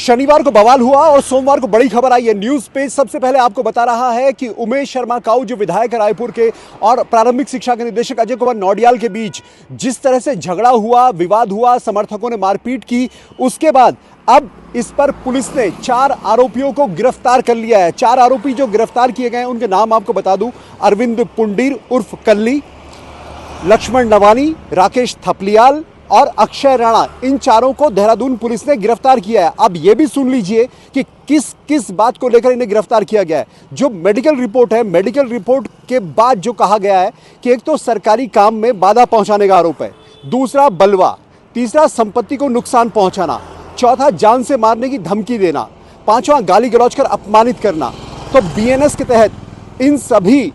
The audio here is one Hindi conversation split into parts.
शनिवार को बवाल हुआ और सोमवार को बड़ी खबर आई है। न्यूज पेज सबसे पहले आपको बता रहा है कि उमेश शर्मा काऊ जो विधायक है रायपुर के और प्रारंभिक शिक्षा के निदेशक अजय कुमार नौडियाल के बीच जिस तरह से झगड़ा हुआ, विवाद हुआ, समर्थकों ने मारपीट की, उसके बाद अब इस पर पुलिस ने 4 आरोपियों को गिरफ्तार कर लिया है। 4 आरोपी जो गिरफ्तार किए गए हैं उनके नाम आपको बता दूं, अरविंद पुंडीर उर्फ कल्ली, लक्ष्मण नवानी, राकेश थपलियाल और अक्षय राणा, इन चारों को देहरादून पुलिस ने गिरफ्तार किया है। अब यह भी सुन लीजिए कि किस किस बात को लेकर इन्हें गिरफ्तार किया गया है। जो मेडिकल रिपोर्ट है, मेडिकल रिपोर्ट के बाद जो कहा गया है कि एक तो सरकारी काम में बाधा पहुंचाने का आरोप है, दूसरा बलवा, तीसरा संपत्ति को नुकसान पहुंचाना, चौथा जान से मारने की धमकी देना, पांचवा गाली गलौज कर अपमानित करना। तो बीएनएस के तहत इन सभी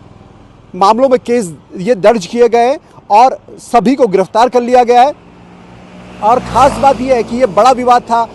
मामलों में केस ये दर्ज किए गए और सभी को गिरफ्तार कर लिया गया है। और खास बात यह है कि यह बड़ा विवाद था।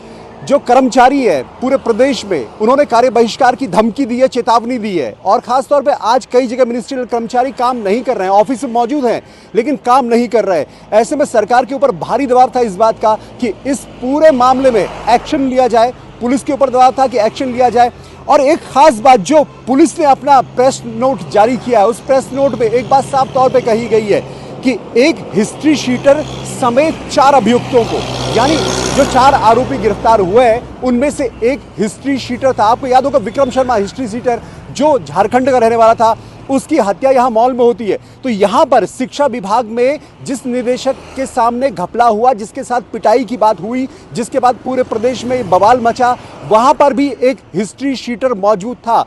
जो कर्मचारी है पूरे प्रदेश में, उन्होंने कार्य बहिष्कार की धमकी दी है, चेतावनी दी है। और खास तौर पे आज कई जगह मिनिस्ट्रियल कर्मचारी काम नहीं कर रहे हैं, ऑफिस में मौजूद हैं लेकिन काम नहीं कर रहे। ऐसे में सरकार के ऊपर भारी दबाव था इस बात का कि इस पूरे मामले में एक्शन लिया जाए। पुलिस के ऊपर दबाव था कि एक्शन लिया जाए। और एक खास बात, जो पुलिस ने अपना प्रेस नोट जारी किया है, उस प्रेस नोट में एक बात साफ तौर पर कही गई है कि एक हिस्ट्री शीटर समेत 4 अभियुक्तों को, यानी जो 4 आरोपी गिरफ्तार हुए हैं उनमें से एक हिस्ट्री शीटर था। आपको याद होगा विक्रम शर्मा, हिस्ट्री शीटर जो झारखंड का रहने वाला था, उसकी हत्या यहां मॉल में होती है। तो यहां पर शिक्षा विभाग में जिस निदेशक के सामने घपला हुआ, जिसके साथ पिटाई की बात हुई, जिसके बाद पूरे प्रदेश में बवाल मचा, वहां पर भी एक हिस्ट्री शीटर मौजूद था।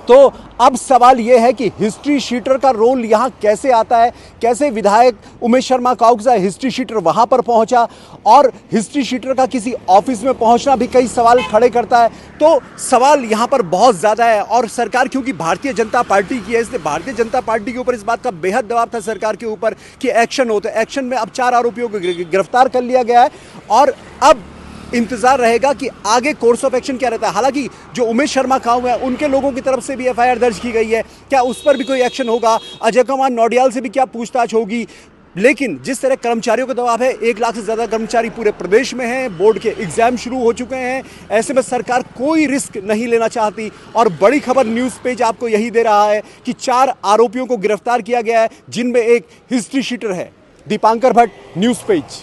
तो अब सवाल यह है कि हिस्ट्री शीटर का रोल यहां कैसे आता है, कैसे विधायक उमेश शर्मा काऊ के साथ हिस्ट्री शीटर वहां पर पहुंचा, और हिस्ट्री शीटर का किसी ऑफिस में पहुंचना भी कई सवाल खड़े करता है। तो सवाल यहां पर बहुत ज्यादा है। और सरकार क्योंकि भारतीय जनता पार्टी की है, इसलिए भारतीय जनता पार्टी के ऊपर इस बात का बेहद दबाव था सरकार के ऊपर कि एक्शन हो। तो एक्शन में अब 4 आरोपियों को गिरफ्तार कर लिया गया है और अब इंतजार रहेगा कि आगे कोर्स ऑफ एक्शन क्या रहता है। हालांकि जो उमेश शर्मा काऊ है उनके लोगों की तरफ से भी एफआईआर दर्ज की गई है, क्या उस पर भी कोई एक्शन होगा? अजय कुमार नौडियाल से भी क्या पूछताछ होगी? लेकिन जिस तरह कर्मचारियों का दबाव है, 1 लाख से ज्यादा कर्मचारी पूरे प्रदेश में हैं, बोर्ड के एग्जाम शुरू हो चुके हैं, ऐसे में सरकार कोई रिस्क नहीं लेना चाहती। और बड़ी खबर न्यूज पेज आपको यही दे रहा है कि 4 आरोपियों को गिरफ्तार किया गया है, जिनमें एक हिस्ट्री शीटर है। Dipankar Bhatt, news page.